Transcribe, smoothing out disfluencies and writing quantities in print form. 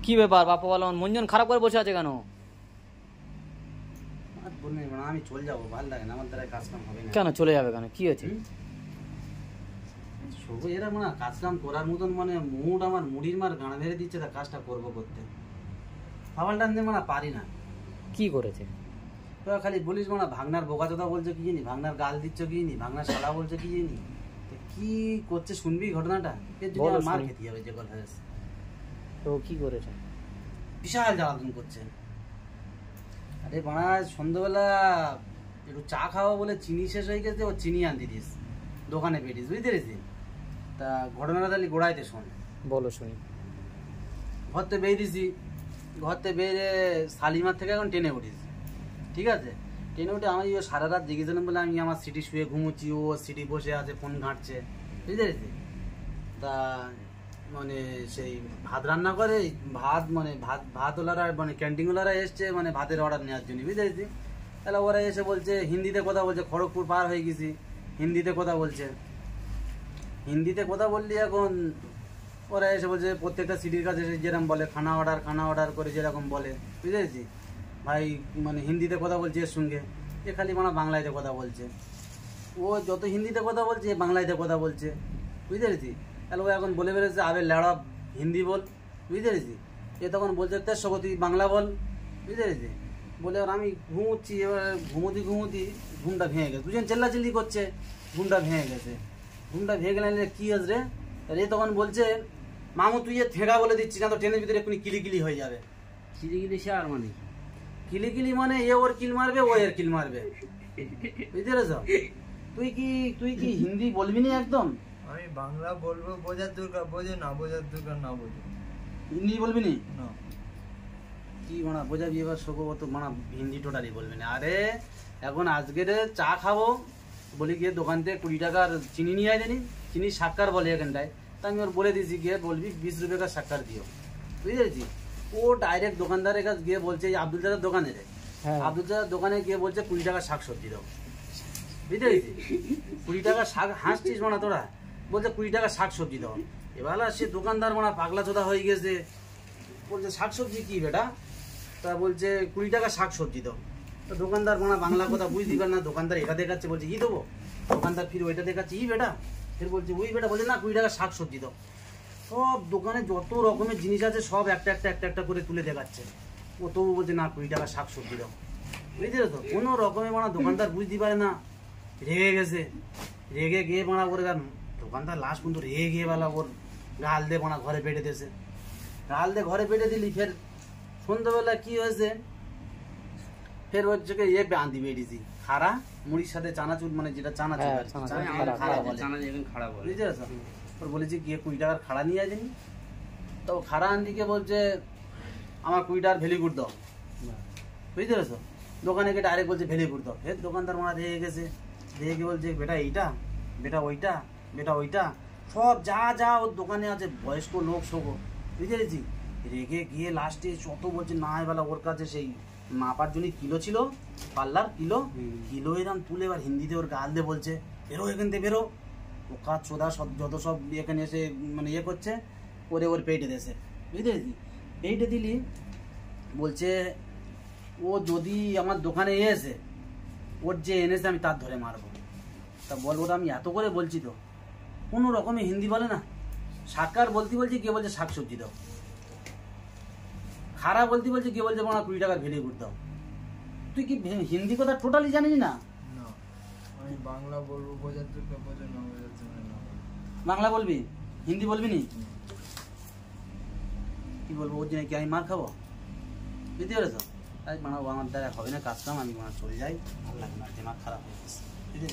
কি ব্যাপার বাপা বলো মন জন খারাপ করে বসে আছে কেন? আমি চলে যাবো, ভালো লাগে না, আমার দ্বারা কাজ কাম হবে না। কেন চলে যাবে কেন, কি হয়েছে? এরা মানে কাজ কাম করার মতন মানে মুড আমার মুড়ির মার গাঁড়া মেরে দিচ্ছে, তা কাজটা করবো করতে খাবার টানতে মানে পারি না। কি করেছে? তোরা খালি বলিস মানে ভাগনার বোকা চোদা বলছে কি জানি, ভাগনার গাল দিচ্ছ কি জানি, ভাগনার শালা বলছে কি জানি, কি করছে শুনবি ঘটনাটা? এর জন্য আমার মার খেতে হবে যে কথা আছে। তো কি করেছে? বিশাল জ্বালাতন করছে। আরে বাড়া সন্ধ্যাবেলা একটু চা খাওয়া বলে চিনি শেষ হয়ে গেছে, ও চিনি আনতে দিস দোকানে পেটিস, বুঝতে পেরেছি? তা ঘটনাটা তাহলে গোড়াইতে শোন। বলো শুনি। ঘরতে বেরিয়ে দিছি, ঘরতে বেরিয়ে শালিমার থেকে এখন ট্রেনে উঠিস, ঠিক আছে? ট্রেনে উঠে আমি ও সারা রাত জেগেছিলাম বলে আমি আমার সিটি শুয়ে ঘুমোচ্ছি, ও সিটি বসে আছে ফোন ঘাঁটছে, বুঝতে পেরেছি? তা মানে সেই ভাত রান্না করে, ভাত মানে ভাতওয়ালারা মানে ক্যান্টিনওয়ালারা এসছে মানে ভাতের অর্ডার নেওয়ার জন্য, বুঝতে পেরেছি? তাহলে ওরা এসে বলছে হিন্দিতে কথা বলছে, খড়গপুর পার হয়ে গেছি, হিন্দিতে কথা বলছে। হিন্দিতে কথা বললি এখন ওরা এসে বলছে প্রত্যেকটা সিটির কাছে যেরকম বলে খানা অর্ডার করে যেরকম বলে, বুঝতে পেরেছি? ভাই মানে হিন্দিতে কথা বলছে এর সঙ্গে, এ খালি মানে বাংলাতে কথা বলছে। ও যত হিন্দিতে কথা বলছে বাংলাতে কথা বলছে, বুঝতে পেরেছি? তাহলে ও এখন বলে বেরোচ্ছে আবে লেড়া হিন্দি বল, বুঝতে পেরেছি? এ তখন বলছে তেসো তুই বাংলা বল, বুঝতে পেরেছি? বলে আর আমি ঘুমোচ্ছি, এবার ঘুমোতি ঘুমটা ভেঙে গেছে, দুজন চেল্লাচিল্লি করছে, ঘুমটা ভেঙে গেছে। ঘুমটা ভেঙে গেলে কি আছে রে? এ তখন বলছে মামু তুই এ থেগা বলে দিচ্ছিস না তো ট্রেনের ভিতরে এক্ষুনি কিলিকিলি হয়ে যাবে। কিলিকিলি সে আর মানে কিলিকিলি মানে এ ওর কিল মারবে, ও এর কিল মারবে, বুঝতে পেরেছ? তুই কি হিন্দি বলবি না একদম? আমি বাংলা বলবো, বোঝার দরকার বোঝে, না বোঝার দরকার না বোঝে। হিন্দি বলবি না? না কি মানা বোঝাবি এবার শোকো তো মানা হিন্দি টোটালি বলবি না। আরে এখন আজকের চা খাবো বলি গিয়ে দোকান থেকে 20 টাকার চিনি নিয়ে আয় জানি, চিনি শাক্কার বলে এখানটায়। তা আমি ওর বলে দিয়েছি গিয়ে বলবি 20 রুপে का শাক্কার দিও, বুঝতে পেরেছি? ও ডাইরেক্ট দোকানদারের কাছে গিয়ে বলছে আব্দুল চাচার দোকানে রে, আব্দুল চাচার দোকানে গিয়ে বলছে 20 টাকা শাক সবজি দাও, বুঝতে পেরেছি? 20 টাকা শাক হাসছিস মানা তোরা, বলছে 20 টাকা শাক সবজি দাও। এবার সে দোকানদার মানা পাগলা চোদা হয়ে গেছে, বলছে শাক সবজি কি বেটা? তা বলছে 20 টাকা শাক সবজি দাও। তো দোকানদার মানা বাংলা কথা বুঝতে পারে না, দোকানদার এটা দেখাচ্ছে, বলছে ই দেবো, দোকানদার ফির ওইটা দেখাচ্ছে ই বেটা, ফির বলছে ওই বেটা, বলছে না 20 টাকা শাক সবজি দাও। সব দোকানে যত রকমের জিনিস আছে সব একটা করে তুলে দেখাচ্ছে, ও তবু বলছে না 20 টাকা শাক সবজি দাও, বুঝতে তো? কোনো রকমের মানা দোকানদার বুঝতে পারে না, রেগে গেছে, রেগে গিয়ে মানা ওর দোকানদার লাস্ট পর্যন্ত রেগে গিয়ে বেলা ওর গাল দিয়ে মানা ঘরে পেটে দিয়েছে। গাল দিয়ে ঘরে পেটে দিলি, ফের সন্ধ্যাবেলা কি হয়েছে, ফের হচ্ছে ইয়ে আনতে বেরিয়েছি খাড়া মুড়ির সাথে চানাচুর, মানে যেটা চানাচুর খাড়া বলে, বুঝতে পারছো? ওর বলেছি গিয়ে 20 টাকার খাড়া নিয়ে আসেনি, তো খাড়া আনদিকে বলছে আমার 20 টাকার ভেলিগুড দাও, বুঝতে পেরেছো? দোকানে গিয়ে ডাইরেক্ট বলছে ভেলিগুড দাও। ফের দোকানদার মারা রেগে গেছে, রেগে বলছে বেটা এইটা, বেটা ওইটা, বেটা ওইটা, সব যা ওর দোকানে আছে বয়স্ক লোক শোকো, বুঝতে পেরেছি? রেগে গিয়ে লাস্টে যত বলছে না বেলা ওর কাছে সেই মাপার জন্য কিলো ছিল, পাল্লার কিলো এরম তুলে এবার হিন্দিতে ওর গাল দিয়ে বলছে বেরো এখান থেকে বেরো, ওকা চোদা সব যত সব এখানে এসে মানে ইয়ে করছে, ওর পেটে দেশে, বুঝতে পেরেছি? পেটে দিলি বলছে ও যদি আমার দোকানে এসে ওর যে এনেছে আমি তার ধরে মারবো। তা বলবো আমি এত করে বলছি তো কোনো রকমে হিন্দি বলে না, শাকার বলতে বলছি কে বলছে শাক সবজি দাও, খারাপ বলতে বলছে কে বলছে বাংলা 20 টাকার ভেলি গুড় দাও। তুই কি হিন্দি কথা টোটালি জানিস না? আমি বাংলা বলবো, বোঝার দরকার বোঝে, না বোঝার দরকার না। বাংলা বলবি, হিন্দি বলবি নি? কি বলবো ওর জন্য কি আমি মার খাবো, বুঝতে পেরেছো? তাই মানে আমার দ্বারা হবে না কাজ কাম, আমি চলে যাই, ভালো লাগে না, দিমাগ খারাপ হয়ে গেছে, বুঝলি?